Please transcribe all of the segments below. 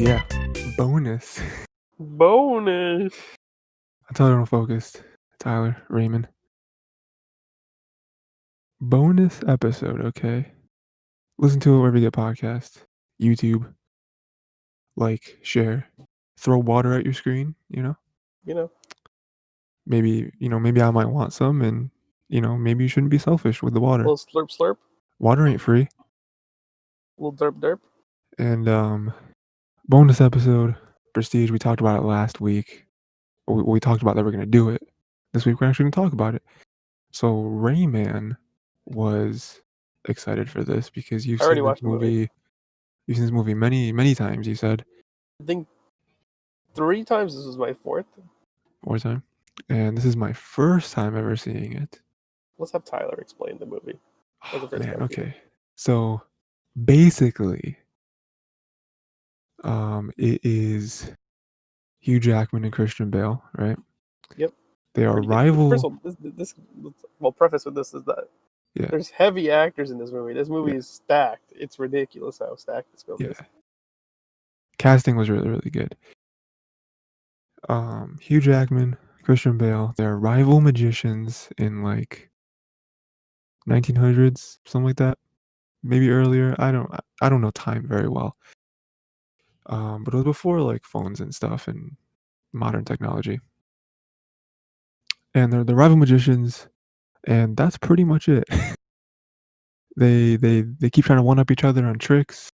Yeah. Bonus. Bonus. Untitled, unfocused. Tyler, Raymond. Bonus episode, okay? Listen to it wherever you get podcasts. YouTube. Like, share. Throw water at your screen, You know, Maybe I might want some, and, maybe you shouldn't be selfish with the water. little slurp slurp, Water ain't free. little derp derp. And, bonus episode, Prestige, we talked about it last week. We talked about that we're going to do it. This week we're actually going to talk about it. So Rayman was excited for this because I already watched the movie. You've seen this movie many, many times, you said. I think 3 times. This was my 4th. Fourth time. And this is my first time ever seeing it. Let's have Tyler explain the movie. Oh, man, okay. So basically, it is Hugh Jackman and Christian Bale, right? Yep. They are rival. First of all, well, preface with this is that there's heavy actors in this movie. This movie is stacked. It's ridiculous how stacked this film is. Casting was really, really good. Hugh Jackman, Christian Bale, they're rival magicians in like 1900s, something like that. Maybe earlier. I don't know time very well. But it was before like phones and stuff and modern technology. And they're the rival magicians, and that's pretty much it. they keep trying to one up each other on tricks.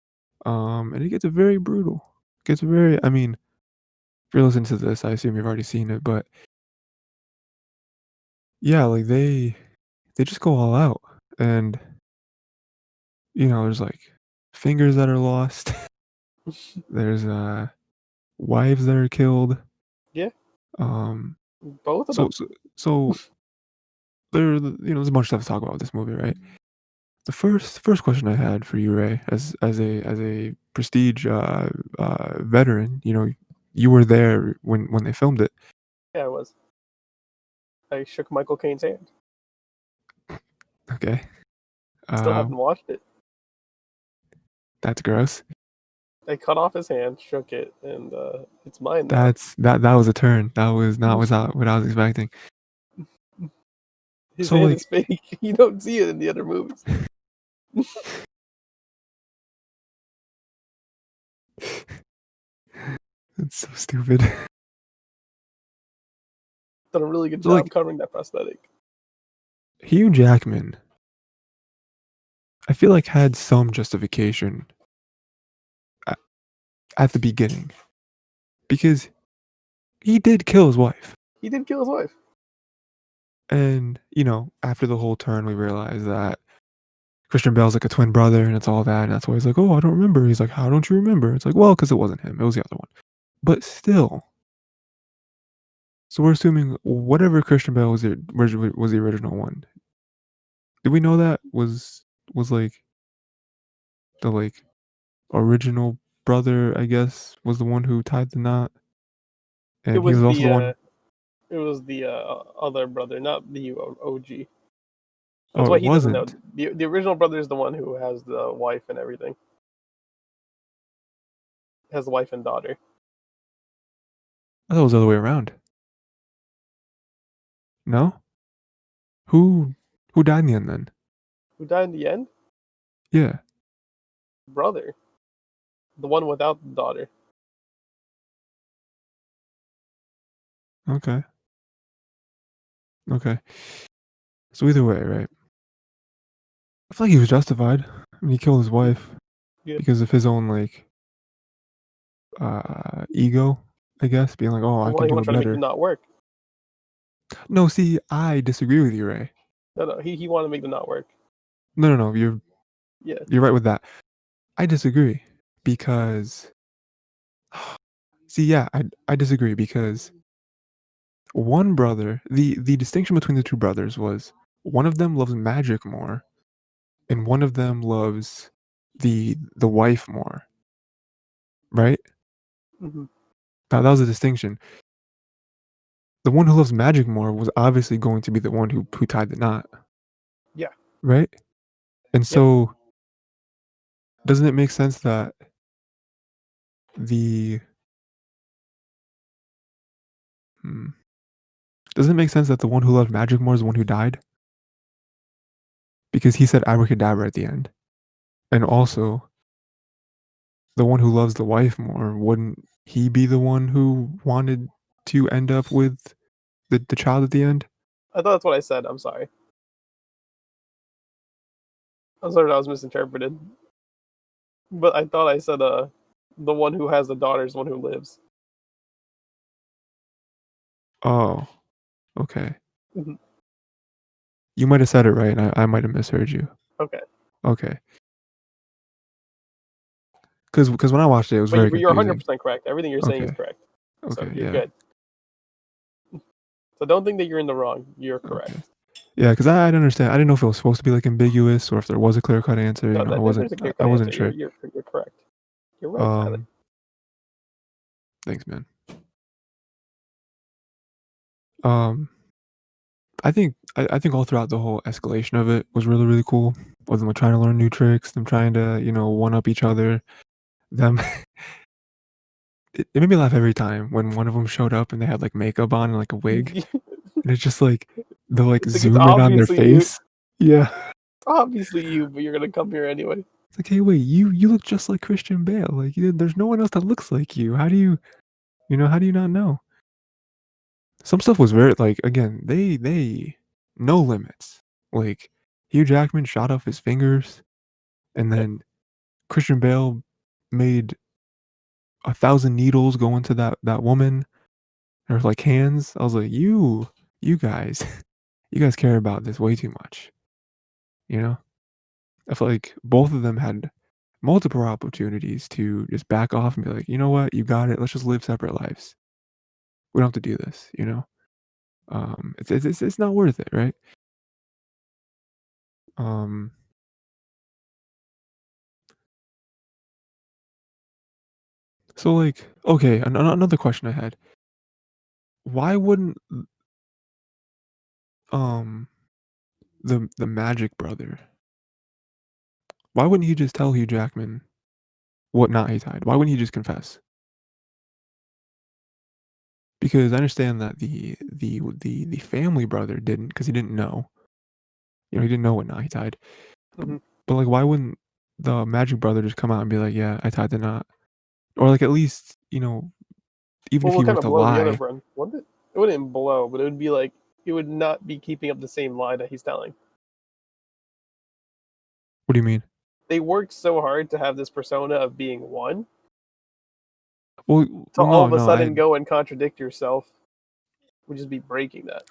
And it gets very brutal. If you're listening to this, I assume you've already seen it, but yeah, like they just go all out, and there's like fingers that are lost. There's wives that are killed. Yeah. Both of them. So there's a bunch of stuff to talk about with this movie, right? The first question I had for you, Ray, as a Prestige veteran, you were there when they filmed it. Yeah, I was. I shook Michael Caine's hand. Okay. Still haven't watched it. That's gross. I cut off his hand, shook it, and it's mine now. That was a turn. That was not what I was expecting. His hand is fake. You don't see it in the other movies. That's so stupid. Done a really good job covering that prosthetic. Hugh Jackman, I feel like, had some justification at the beginning, because he did kill his wife. And, after the whole turn, we realized that Christian Bale's like a twin brother, and it's all that, and that's why he's like, oh, I don't remember. He's like, how don't you remember? It's like, well, because it wasn't him. It was the other one. But still. So we're assuming whatever Christian Bale was the original one. Did we know that was like the original brother, I guess, was the one who tied the knot? And he was also the one. It was the other brother, not the OG. That's why he doesn't know. The original brother is the one who has the wife and everything. Has the wife and daughter. I thought it was the other way around. No? Who died in the end then? Who died in the end? Yeah. Brother. The one without the daughter. Okay. So either way, right? I feel like he was justified when he killed his wife because of his own ego, I guess, being like, oh, I can do it better. To make it not work. No, see, I disagree with you, Ray. No, he wanted to make them not work. No, you're right with that. I disagree because, see, yeah, I disagree because one brother, the distinction between the two brothers was one of them loves magic more, and one of them loves the wife more, right? Mm-hmm. That was a distinction. The one who loves magic more was obviously going to be the one who tied the knot. Yeah. Right? And so, doesn't it make sense that the hmm, does it make sense that the one who loved magic more is the one who died? Because he said abracadabra at the end. And also, the one who loves the wife more, wouldn't he be the one who wanted to end up with the child at the end? I thought that's what I said. I'm sorry. I'm sorry, that was misinterpreted. But I thought I said the one who has the daughter is the one who lives. Oh, okay. Mhm. You might have said it right, and I might have misheard you. Okay. Okay. Because when I watched it, it was But very you're confusing. 100% correct. Everything you're saying is Okay. correct. So Okay, you're yeah. good. So don't think that you're in the wrong. You're Okay. correct. Yeah, because I didn't understand. I didn't know if it was supposed to be, like, ambiguous or if there was a clear-cut answer, No, I wasn't there's a I clear I cut answer. wasn't sure. You're correct. You're right, Tyler. Um, thanks, man. Um, I think all throughout the whole escalation of it was really, really cool. With them, like, trying to learn new tricks, them trying to, one up each other, them it made me laugh every time when one of them showed up and they had, like, makeup on and, like, a wig, and it's just, like, they'll, like, It's like it's zoom in on their obviously you. face. Yeah. Obviously you, but you're gonna come here anyway. It's like, "Hey, wait, you look just like Christian Bale, like, there's no one else that looks like you. How do how do you not know?" Some stuff was very like, again, they no limits. Like, Hugh Jackman shot off his fingers, and Yeah. then Christian Bale made 1,000 needles go into that woman, her, like, hands. I was like, you guys, you guys care about this way too much," you know? I feel like both of them had multiple opportunities to just back off and be like, "You know what? You got it. Let's just live separate lives. We don't have to do this," you know? It's not worth it, right? Um, so, like, okay, another question I had. Why wouldn't, um, the Magic Brother, why wouldn't he just tell Hugh Jackman what knot he tied? Why wouldn't he just confess? Because I understand that the family brother didn't, because he didn't know. He didn't know what knot he tied. B Hmm. but, like, why wouldn't the Magic Brother just come out and be like, "Yeah, I tied the knot." Or, like, at least, even Well, if we'll he were kind of to blow the other lie. one, wouldn't it? It wouldn't blow, but it would be like it would not be keeping up the same lie that he's telling. What do you mean? They worked so hard to have this persona of being one, to all No, of a no, I sudden go and contradict yourself would just be breaking that.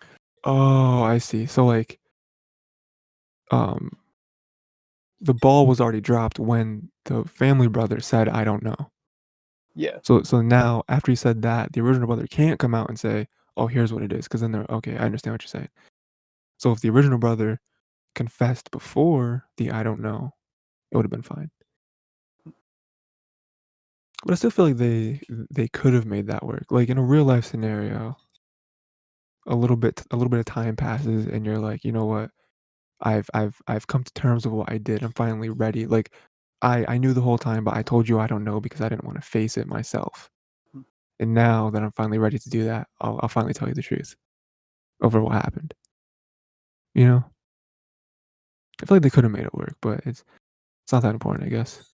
oh, I see. So, like, um, the ball was already dropped when the family brother said, "I don't know." Yeah. So now after he said that, the original brother can't come out and say, "Oh, here's what it is," because then they're, "Okay, I understand what you're saying." So if the original brother confessed before the "I don't know," it would've been fine. But I still feel like they could have made that work. Like, in a real life scenario, a little bit of time passes and you're like, "You know what? I've come to terms with what I did. I'm finally ready." Like, I knew the whole time, but I told you I don't know because I didn't wanna face it myself. And now that I'm finally ready to do that, I'll finally tell you the truth over what happened, you know? I feel like they coulda made it work, but it's not that important, I guess.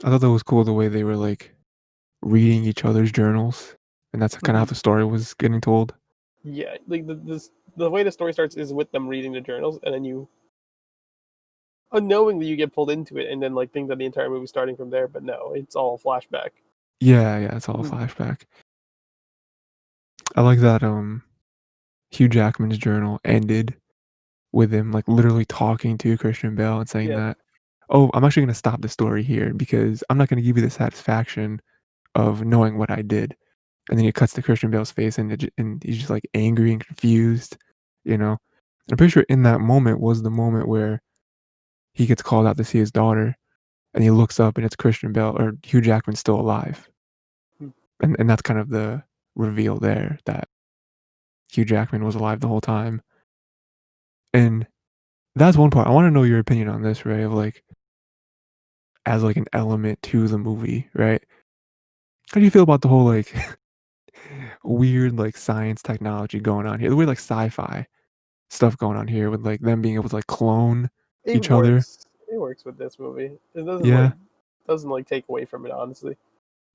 I thought that was cool the way they were, like, reading each other's journals, and that's kinda how Hmm. the story was getting told. Yeah, like the way the story starts is with them reading the journals, and then you unknowingly you get pulled into it, and then like think that the entire movie's starting from there. But no, it's all flashback. Yeah, yeah, it's all a Mhm. flashback. I like that, Hugh Jackman's journal ended with him, like, literally talking to Christian Bale and saying Yeah. that, "Oh, I'm actually gonna stop the story here because I'm not gonna give you the satisfaction of knowing what I did." And then it cuts to Christian Bale's face, and he's just, like, angry and confused, you know? And I'm pretty sure in that moment was the moment where he gets called out to see his daughter, and he looks up, and it's Christian Bale or Hugh Jackman still alive. Mm. And that's kind of the reveal there that Hugh Jackman was alive the whole time. And that's one part. I wanna know your opinion on this, Ray, of, like, as like an element to the movie, right? How do you feel about the whole like weird like science technology going on here? The weird like sci-fi stuff going on here with like them being able to like clone It each other. works. It works with this movie. It Yeah, doesn't like take away from it. Honestly, it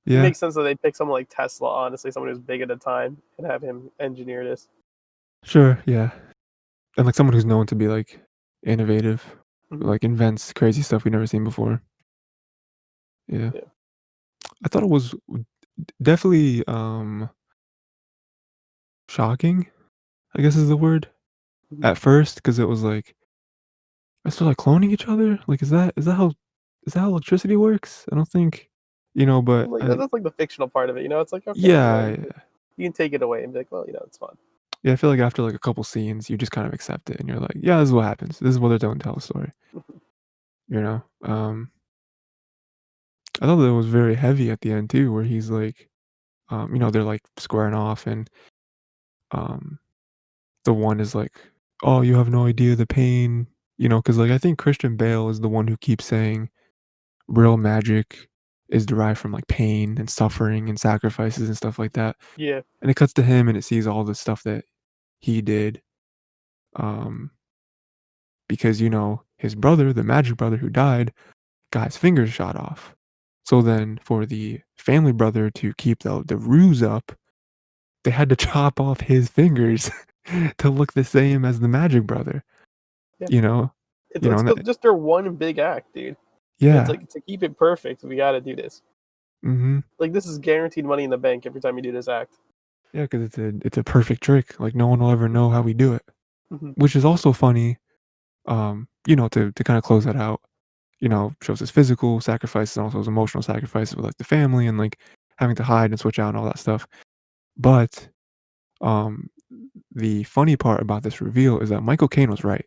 yeah, makes sense that they pick someone like Tesla. Honestly, someone who's big at the time and have him engineer this. sure, yeah. And like someone who's known to be like innovative, Hmm. like invents crazy stuff we've never seen before. Yeah. Yeah. I thought it was definitely shocking, I guess is the word. Hmm. At first, because it was like, I still like cloning each other? Like is that how electricity works? I don't think, but Like I that's like the fictional part of it. It's like okay, yeah, you can take it away and be like, well, it's fun. yeah, I feel like after like a couple scenes, you just kind of accept it and you're like, yeah, this is what happens. This is what they're doing to tell a story, you know? I thought that it was very heavy at the end too, where he's like, they're like squaring off and um the one is like, "Oh, you have no idea the pain," because like I think Christian Bale is the one who keeps saying real magic is derived from like pain and suffering and sacrifices and stuff like that. Yeah. And it cuts to him and it sees all the stuff that he did, um, because his brother, the magic brother who died, got his fingers shot off. So then, for the family brother to keep the ruse up, they had to chop off his fingers to look the same as the magic brother. Yeah. You know, It's and that, just their one big act, dude. And it's yeah, like to keep it perfect, we got to do this. mhm, Like this is guaranteed money in the bank every time you do this act. yeah, because it's a perfect trick. Like no one will ever know how we do it, Hmm. which is also funny. To kind of close that out, shows his physical sacrifices and also his emotional sacrifices with like the family and like having to hide and switch out and all that stuff. But um, the funny part about this reveal is that Michael Caine was right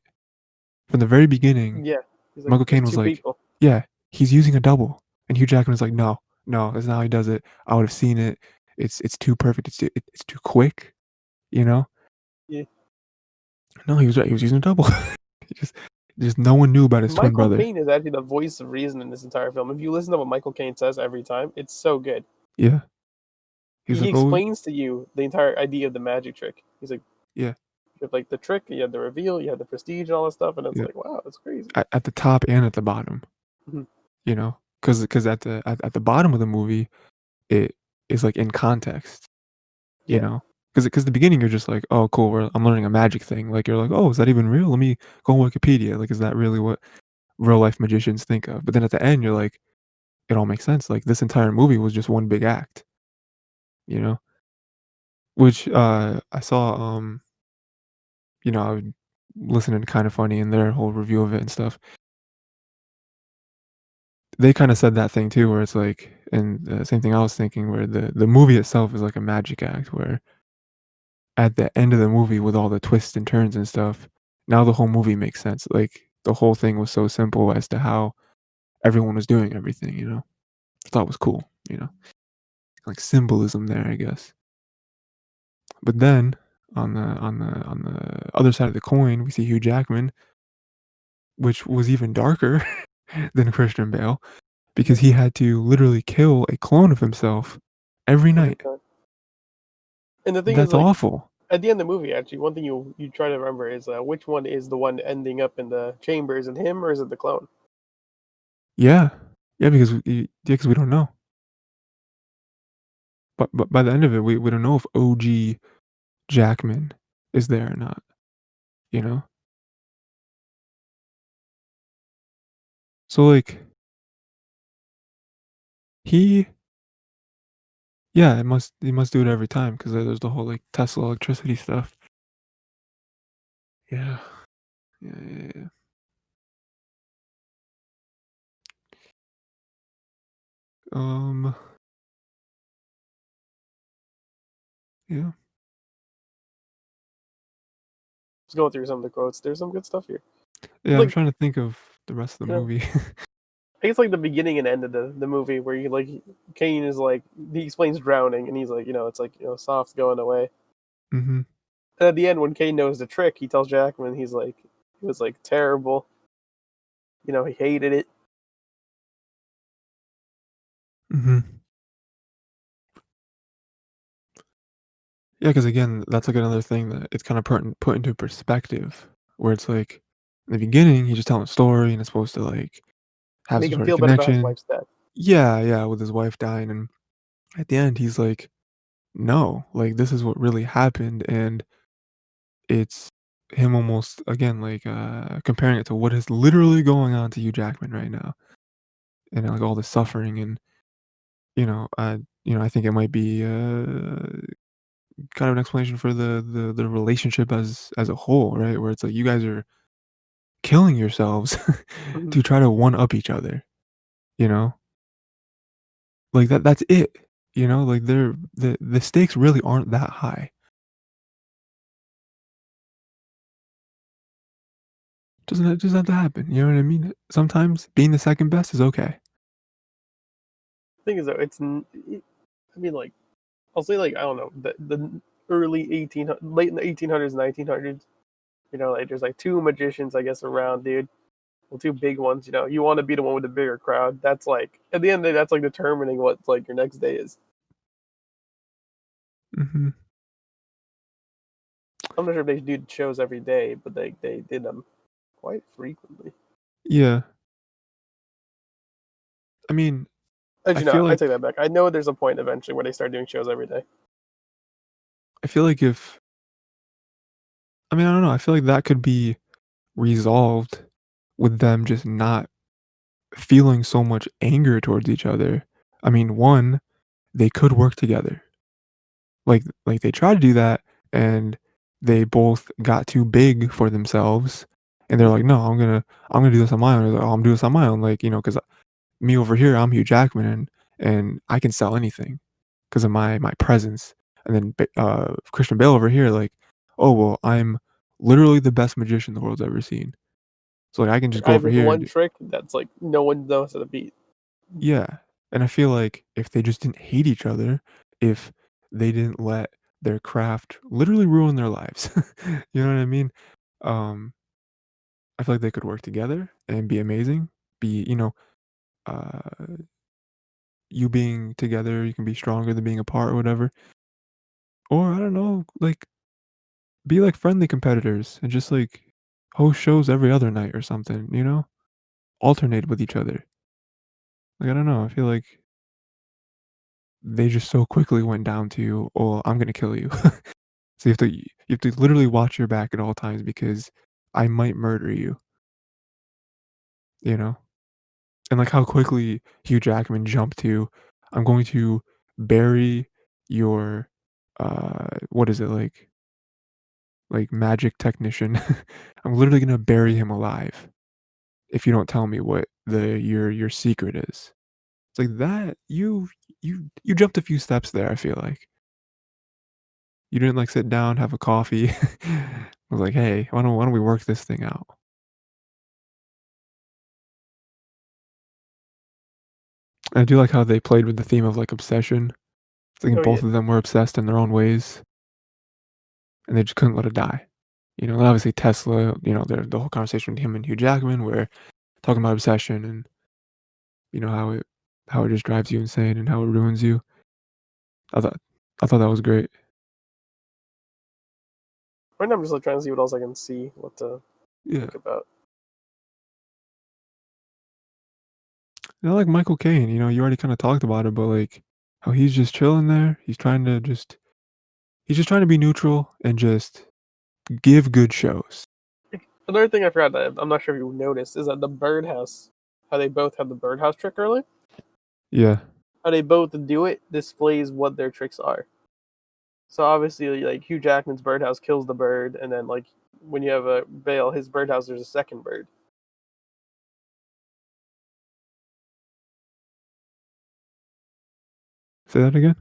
from the very beginning. Yeah. He's like, Michael there's Caine was two like, people. "Yeah, he's using a double," and Hugh Jackman was like, "No, no, that's not how he does it. I would have seen it. It's too perfect. It's too quick." You know? Yeah. No, he was right. He was using a double. He just no one knew about his twin Michael brother. Caine is actually the voice of reason in this entire film. If you listen to what Michael Caine says every time, it's so good. Yeah, he's He like, "Oh, explains to you the entire idea of the magic trick. He's like, yeah, you have like the trick, you have the reveal, you have the prestige, and all that stuff, and it's yeah." like, wow, that's crazy. At the top and at the bottom, Mhm. because at the bottom of the movie, it is like in context, you Yeah, know, because the beginning you're just like, "Oh, cool, I'm learning a magic thing." Like you're like, "Oh, is that even real? Let me go on Wikipedia. Like, is that really what real life magicians think of?" But then at the end, you're like, it all makes sense. Like this entire movie was just one big act, you know? Which I saw I was listening to Kinda Funny and their whole review of it and stuff. They kinda said that thing too, where it's like and the same thing I was thinking, where the movie itself is like a magic act, where at the end of the movie with all the twists and turns and stuff, now the whole movie makes sense. Like the whole thing was so simple as to how everyone was doing everything, you know? I thought it was cool, you know? Like symbolism there, I guess. But then on the other side of the coin, we see Hugh Jackman, which was even darker than Christian Bale, yeah, because he had to literally kill a clone of himself every every night. time. And the thing is, That's like, awful. at the end of the movie, actually, one thing you try to remember is which one is the one ending up in the chamber? Is it him or is it the clone? Yeah. Yeah, because we don't know. But by the end of it, we don't know if OG Jackman is there or not, you know? So, like, he yeah, he must do it every time because there's the whole, like, Tesla electricity stuff. Yeah. Yeah, yeah, yeah. Um, yeah. Just going through some of the quotes. There's some good stuff here. Yeah, I'm Like, trying to think of the rest of the you know, movie. I guess like the beginning and end of the movie where you like Kane is like he explains drowning and he's like it's like soft going away. Mhm. And at the end when Kane knows the trick, he tells Jackman he's like it was like terrible. He hated it. Mhm. Yeah, because again, that's, like, another thing that it's kinda put into perspective, where it's like, in the beginning, he's just telling a story, and it's supposed to, like, have Make some him sort of feel better about his connection. wife's death. Yeah, yeah, with his wife dying, and at the end, he's like, "No, like, this is what really happened," and it's him almost, again, like, comparing it to what is literally going on to Hugh Jackman right now, and, like, all the suffering and, I think it might be, kind of an explanation for the relationship as a whole, right? Where it's like you guys are killing yourselves Mhm. to try to one up each other, you know? Like that's it. Like the stakes really aren't that high. Doesn't have to happen. You know what I mean? Sometimes being the second best is okay. Thing is, though, I mean, like, I'll say, like, I don't know, the early 1800s, late in the 1800s, 1900s. Like, there's like two magicians, I guess, around, dude. Well, two big ones. You want to be the one with the bigger crowd. That's like, at the end of the day, that's like determining what like your next day is. Hmm. I'm not sure if they do shows every day, but they did them quite frequently. Yeah. I mean, As I you feel know, I like take that back. I know there's a point eventually where they start doing shows every day. I feel like if I mean, I don't know. I feel like that could be resolved with them just not feeling so much anger towards each other. I mean, one, they could work together. Like they tried to do that and they both got too big for themselves and they're like, Hmm. "No, I'm gonna do this on my own." They're like, "Oh, I'm doing this on my own." Like, because me over here, I'm Hugh Jackman and I can sell anything because of my presence. And then Christian Bale over here, like, "Oh well, I'm literally the best magician the world's ever seen. So like I can just Like, I go have over this here one and trick that's like no one knows how to beat. yeah, and I feel like if they just didn't hate each other, if they didn't let their craft literally ruin their lives, you know what I mean? Um, I feel like they could work together and be amazing. Be, uh, you being together, you can be stronger than being apart or whatever. Or I don't know, like be like friendly competitors and just like host shows every other night or something, Alternate with each other. Like I don't know, I feel like they just so quickly went down to, "Oh, I'm gonna kill you." So you have to literally watch your back at all times because I might murder you, you know? And, like, how quickly Hugh Jackman jumped to, "I'm going to bury your," what is it, like, magic technician. "I'm literally gonna bury him alive if you don't tell me what your secret is." It's like that you jumped a few steps there, I feel like. You didn't, like, sit down, have a coffee. I was like, "Hey, why don't we work this thing out?" I do like how they played with the theme of, like, obsession. It's like Oh yeah, both of them were obsessed in their own ways, and they just couldn't let it die. And obviously Tesla, the whole conversation with him and Hugh Jackman, where talking about obsession and, how it just drives you insane and how it ruins you. I thought I thought that was great. right now I'm just like trying to see what else I can see, what to Yeah. think about. And I like Michael Caine, you already kinda talked about it, but, like, how he's just chilling there. He's just trying to be neutral and just give good shows. Another thing I forgot that I'm not sure if you noticed is that the birdhouse, how they both have the birdhouse trick early, Yeah. how they both do it displays what their tricks are. So obviously, like Hugh Jackman's birdhouse kills the bird, and then like when you have a Bale, his birdhouse, there's a second bird. Say that again?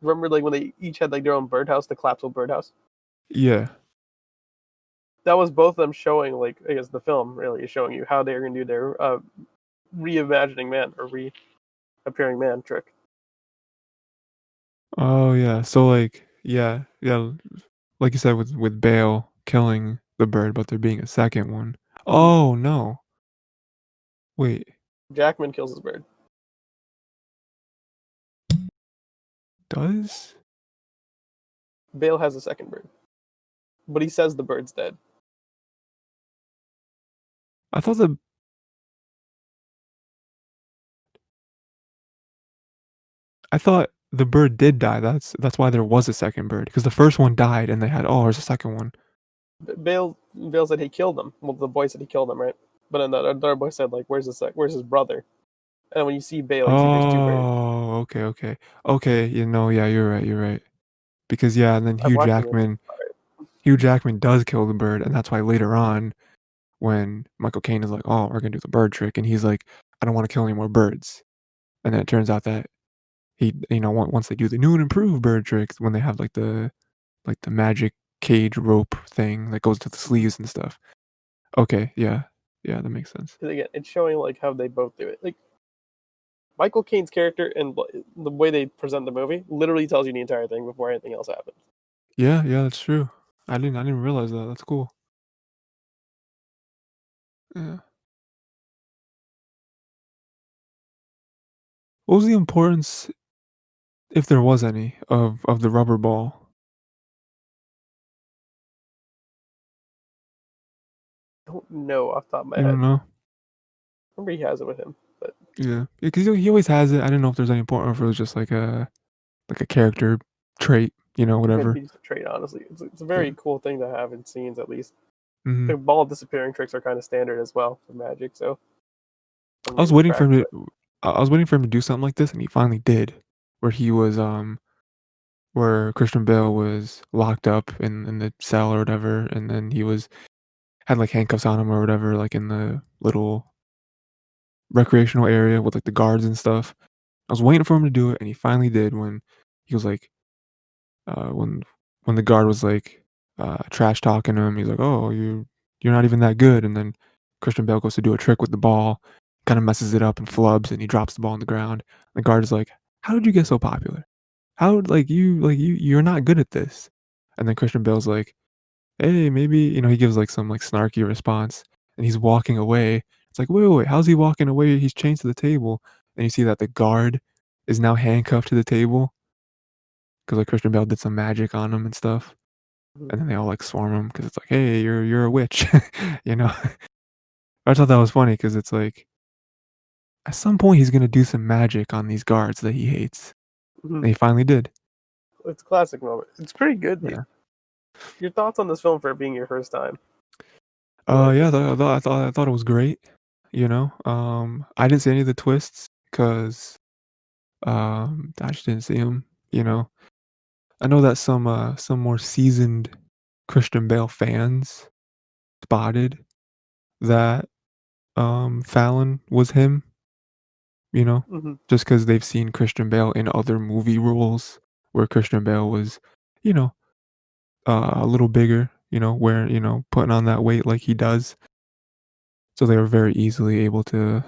Remember, like when they each had like their own birdhouse, the collapsible birdhouse. Yeah. That was both of them showing, like I guess the film really is showing you how they're gonna do their reimagining man or reappearing man trick. Oh, yeah. So, like yeah, yeah, like you said with Bale killing the bird, but there being a second one. Hmm. Oh, no. Wait. Jackman kills his bird. does? Bale has a second bird, but he says the bird's dead. I thought the I thought the bird did die. That's why there was a second bird because the first one died and they had, "Oh, there's a second one." Bale said he killed him. Well, the boy said he killed him, right? But then the other boy said like, Where's his brother?" And when you see Bale, you see there's two birds. Oh, okay, okay. Okay, yeah, you're right. Because, yeah, and then I've watched the movie. Hugh Jackman does kill the bird, and that's why later on, when Michael Caine is like, "Oh, we're gonna do the bird trick," and he's like, "I don't wanna kill any more birds." And then it turns out that once they do the new and improved bird tricks, when they have, like the magic cage rope thing that goes to the Mhm. sleeves and stuff. Okay, yeah. Yeah, that makes sense. 'Cause again, it's showing like how they both do it. Like Michael Caine's character and the way they present the movie literally tells you the entire thing before anything else happens. Yeah, yeah, that's true. I didn't realize that, that's cool. Yeah. What was the importance, if there was any, of the rubber ball? I don't know off the top of my You don't head. know? Remember he has it with him, but Yeah. Yeah, 'cause he always has it. I didn't know if there's any point or if it was just like a character trait, could whatever. be just a trait. Honestly, it's a Yeah. very cool thing to have in scenes. At least Mhm. the ball disappearing tricks are kind of standard as well for Magic. So I was something to waiting for crack. him But to I was waiting for him to do something like this, and he finally did, where he was, where Christian Bale was locked up in the cell or whatever, and then he had, like, handcuffs on him or whatever, like, in the little recreational area with, like, the guards and stuff. I was waiting for him to do it, and he finally did when he was like, uh, when when the guard was like, trash talking him. He's like, "Oh, you're not even that good." And then Christian Bale goes to do a trick with the ball, kind of messes it up and flubs, and he drops the ball on the ground. The guard is like, "How did you get so popular? How you're not good at this." And then Christian Bale's like, "Hey, maybe," he gives like some like snarky response, and he's walking away. It's like, wait, wait, wait, how's he walking away? He's chained to the table, and you see that the guard is now handcuffed to the table because like Christian Bale did some magic on him and stuff, mhm, and then they all like swarm him because it's like, hey, you're a witch, you know. I thought that was funny because it's like at some point he's gonna do some magic on these guards that he hates, mhm. and he finally did. It's a classic moment. It's pretty good. Yeah. Your thoughts on this film for it being your first time? You liked Yeah. it? I thought it was great. I didn't see any of the twists because I just didn't see them. You know, I know that some more seasoned Christian Bale fans spotted that Fallon was him. You know, Hmm. just because they've seen Christian Bale in other movie roles where Christian Bale was, you know, a little bigger. Where putting on that weight like he does. So they were very easily able to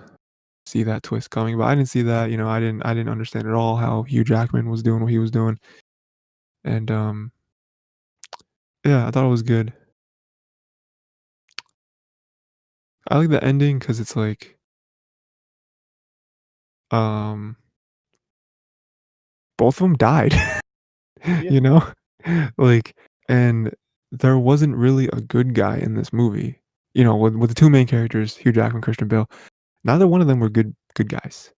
see that twist coming, but I didn't see that. I didn't understand at all how Hugh Jackman was doing what he was doing, and yeah, I thought it was good. I like the ending because it's like, um, both of them died, Yeah. you know, like, and there wasn't really a good guy in this movie. With the two main characters, Hugh Jackman, Christian Bale, neither one of them were good guys.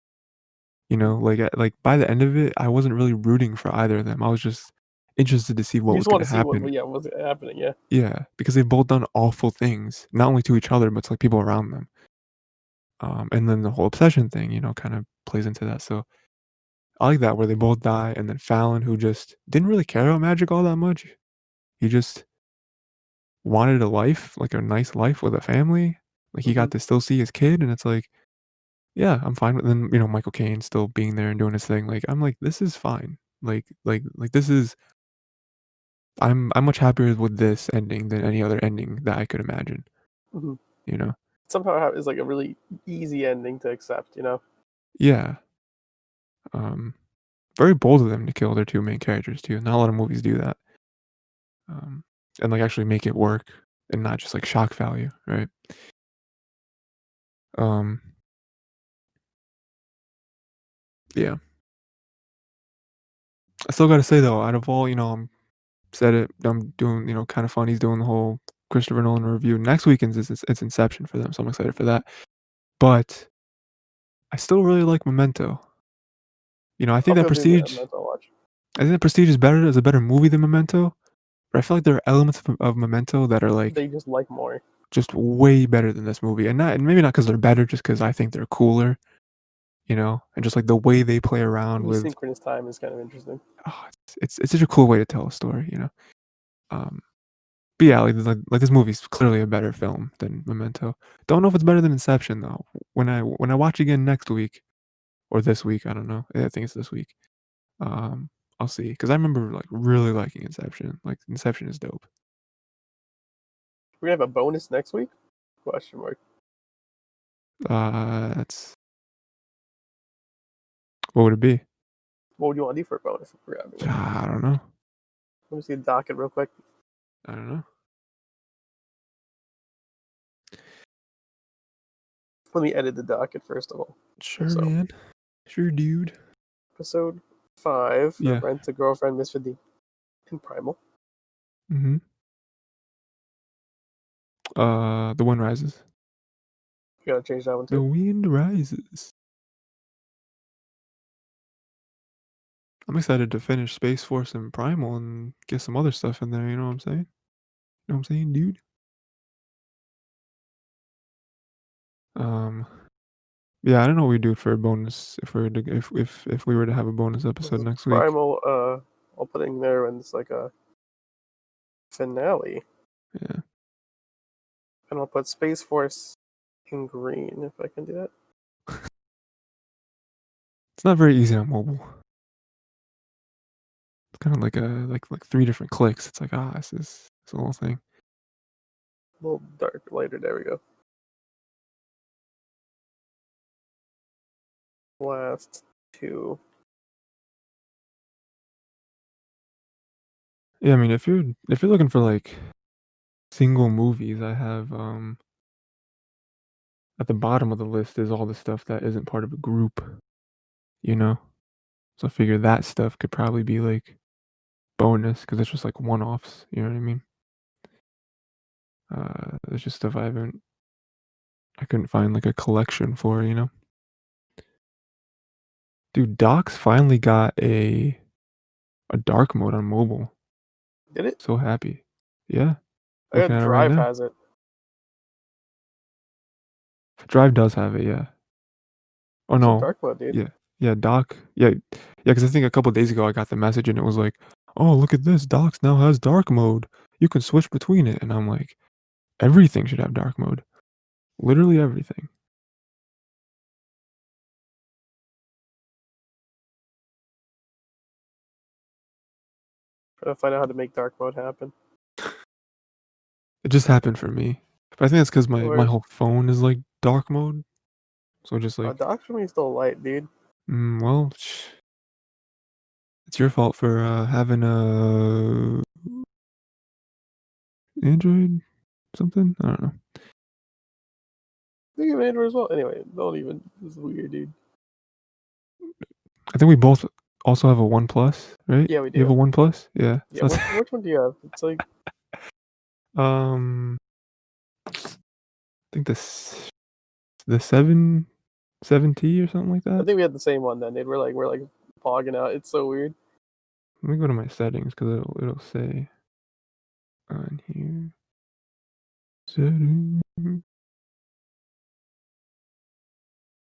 Like by the end of it, I wasn't really rooting for either of them. I was just interested to see You what was just want gonna to see happen. what's happening. Yeah. Yeah, because they've both done awful things, not only to each other, but to, like, people around them. And then the whole obsession thing, kind of plays into that. So I like that where they both die, and then Fallon, who just didn't really care about magic all that much. He just wanted a life, like a nice life with a family. Like he Hmm. got to still see his kid, and it's like, yeah, I'm fine with then, Michael Caine still being there and doing his thing. Like I'm like, this is fine. Like this is I'm much happier with this ending than any other ending that I could imagine, Hmm. you know? Somehow it's like a really easy ending to accept. Yeah. Um Very bold of them to kill their two main characters too. Not a lot of movies do that. Um, and like actually make it work and not just like shock value, right? Um, yeah. I still gotta say though, out of all, said it, I'm doing, kind of funny doing the whole Christopher Nolan review. Next weekend it's Inception for them, so I'm excited for that. But I still really like Memento. I think I'll that feel busy on Prestige mental watch. I think that Prestige is a better movie than Memento, but I feel like there are elements of Memento that are, like, They just like more. just way better than this movie, and maybe not because 'cause they're better, just because I think they're cooler, and just, like, the way they play around with Asynchronous time is kind of interesting. it's such a cool way to tell a story. Um, but yeah, like this movie's clearly a better film than Memento. Don't know if it's better than Inception, though. When I watch again next week or this week, I don't know. I think it's this week. Um, I'll see, because I remember, like, really liking Inception. Like, Inception is dope. We're gonna have a bonus next week? Question mark. That's what would it be? What would you want to do for a bonus? I forgot anyway. I don't know. Let me see the docket real quick. I don't know. Let me edit the docket first of all. Sure, So, man. Sure, dude. episode 5, Yeah. Rent a Girlfriend, Misfit D, and Primal. Mm-hmm. The wind rises. We gotta change that one The too. wind rises. I'm excited to finish Space Force and Primal and get some other stuff in there. You know what I'm saying? You know what I'm saying, dude? Um. Yeah, I don't know what we do for a bonus if we were to if we were to have a bonus This episode is next week. Primal, I'll put it in there when it's like a finale. Yeah. And I'll put Space Force in green if I can do that. It's not very easy on mobile. It's kind of like like 3 different clicks. It's like, this whole thing. A little dark, lighter. There we go. Last 2. Yeah, I mean, if you're looking for like single movies, I have at the bottom of the list is all the stuff that isn't part of a group, you know? So I figure that stuff could probably be like bonus because it's just like one-offs, you know what I mean? It's just stuff I couldn't find like a collection for. Dude, Doc's finally got a dark mode on mobile. Did it? So happy. Yeah, I looking got at it right Drive now. has it. Drive does have it, yeah. Oh It's a no. dark mode, dude. Yeah. Yeah, Doc. Yeah. Yeah, because I think a couple days ago I got the message and it was like, "Oh, look at this. Docs now has dark mode. You can switch between it." And I'm like, everything should have dark mode. Literally everything. Trying to find out how to make dark mode happen. It just happened for me. But I think that's because my Or whole phone is like dark mode. So just like, dark for me is still light, dude. well, it's your fault for having a Android something. I don't know. I think of Android as well. Anyway, don't even. This is weird, dude. I think we both also have a One Plus, right? Yeah, we You have do. a One Plus, yeah. Yeah, which one do you have? It's like Um, I think the 7T or something like I that. think we had the same one then, dude. We're like pogging out. It's so weird. Let me go to my settings because it'll say on here settings. I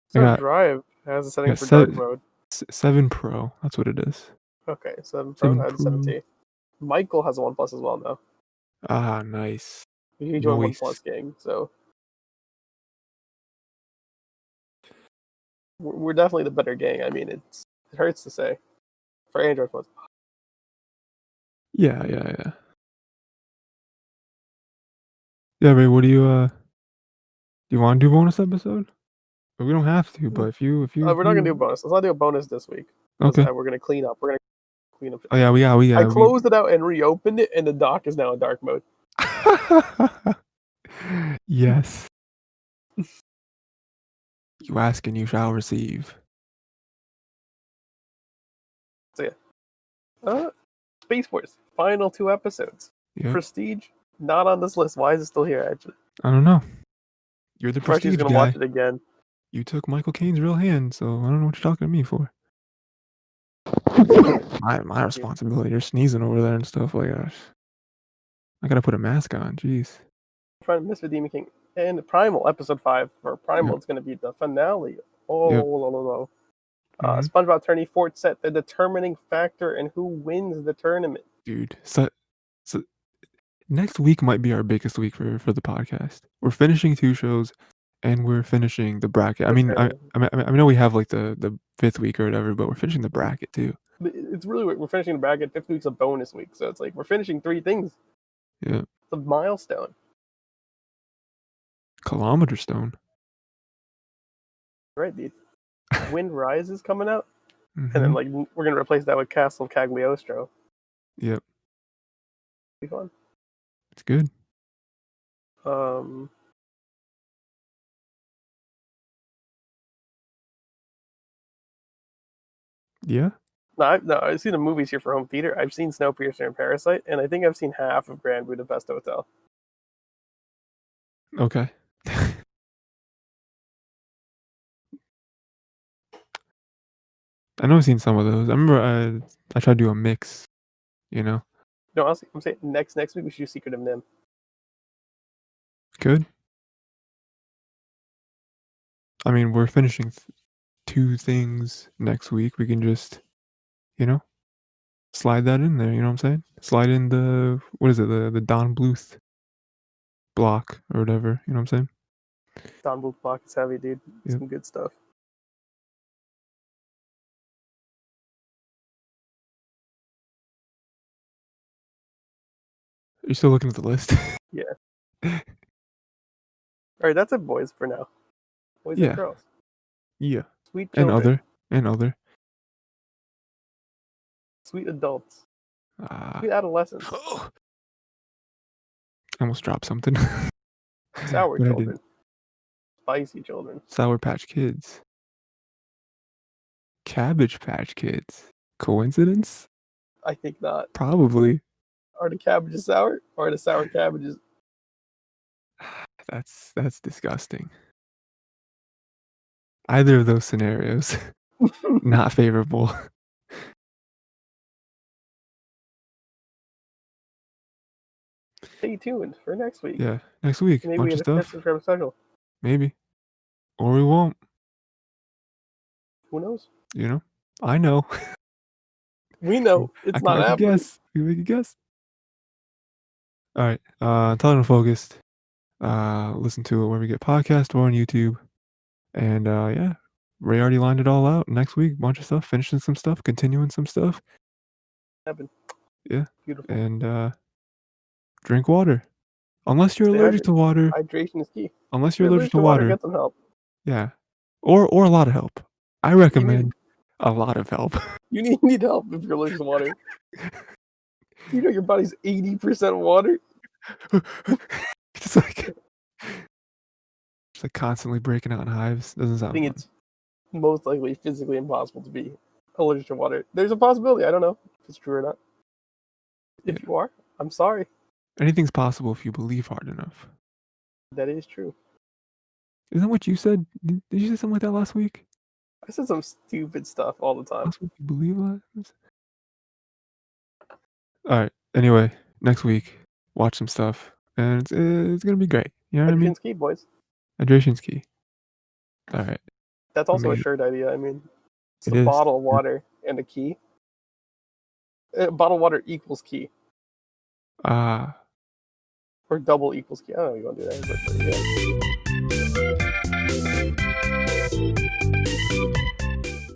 So got Drive has a I setting got for dark mode. 7 Pro. That's what it is. Okay, 7 Pro 7 has Pro. 7T. Michael has a One Plus as well now. Ah, nice. He joined One Noise. Plus gang, so we're definitely the better gang. I mean, it hurts to say for Android phones. Yeah, yeah, yeah. Yeah, Ray, what do you want to do bonus episode? We don't have to, but if We're not gonna do a you bonus. Let's not do a bonus this week because okay. we're gonna clean up. We're gonna clean up. Oh yeah, I we closed it out and reopened it, and the dock is now in dark mode. yes. You ask and you shall receive. So yeah. Space Force, final 2 episodes. Yep. Prestige, not on this list. Why is it still here, actually? I don't know. You're the Prestige Prestige gonna guy. watch it again. You took Michael Caine's real hand, so I don't know what you're talking to me for. My responsibility. You're sneezing over there and stuff. Like, I gotta put a mask on. Jeez. Trying to miss Redeeming King. And Primal, episode 5. For Primal, Yep. it's going to be the finale. Oh, Yep. no. Mhm. SpongeBob Tourney Fort Set, the determining factor in who wins the tournament. Dude, so next week might be our biggest week for the podcast. We're finishing 2 shows, and we're finishing the bracket. I mean, I know we have like the 5th week or whatever, but we're finishing the bracket too. It's really weird. We're finishing the bracket. 5th week's a bonus week, so it's like we're finishing 3 things. Yeah. It's a milestone. Kilometer Stone. Right, dude. Wind Rises coming out, and then Mhm. like we're gonna replace that with Castle Cagliostro. Yep. Be fun. It's good. Yeah. No, I've seen the movies here for home theater. I've seen Snowpiercer and Parasite, and I think I've seen half of Grand Budapest Hotel. Okay. I know I've seen some of those. I remember I tried to do a mix, you know? No, honestly, I'm saying next week we should do Secret of Nim. Good. I mean, we're finishing 2 things next week. We can just, you know, slide that in there, you know what I'm saying? Slide in the what is it? The Don Bluth block or whatever, you know what I'm saying? Don Bluth block is heavy, dude. Yep. Some good stuff. Are you still looking at the list? Yeah. All right, that's it, boys, for now. Boys Yeah. and girls. Yeah. Sweet And children. other. Sweet adults. Sweet adolescents. I almost dropped something. Sour But I children. didn't. Spicy children. Sour Patch Kids. Cabbage Patch Kids. Coincidence? I think not. Probably. Are the cabbages sour? Or are the sour cabbages? That's disgusting. Either of those scenarios, not favorable. Stay tuned for next week. Yeah, next week, Maybe we bunch of have a stuff. Christmas special. Maybe. Or we won't, Who knows? you know? I know. We know I it's can not make a happening. guess. You make a guess. Alright, untitled and focused. Listen to it where we get podcast or on YouTube. And yeah, Ray already lined it all out. Next week, bunch of stuff, finishing some stuff, continuing some stuff. Happen. Yeah. Beautiful. And drink water. Unless you're Stay allergic to water. Hydration is key. Unless you're If allergic to water. get some help. Yeah. Or a lot of help. I recommend a lot of help. You need help if you're allergic to water. You know your body's 80% water? It's like constantly breaking out in hives. Doesn't sound I think fun. it's most likely physically impossible to be allergic to water. There's a possibility. I don't know if it's true or not. If you are, I'm sorry. Anything's possible if you believe hard enough. That is true. Isn't that what you said? Did you say something like that last week? I said some stupid stuff all the time. Last week you believe that? Alright, anyway, next week, watch some stuff. And it's gonna be great. You know what I mean? Hydration's key, boys. Hydration's key. Alright. That's also a shirt idea. I mean, it's It a is. bottle of water and a key. Bottle of water equals key. Or double equals key. I don't know if you want to do that, but yeah.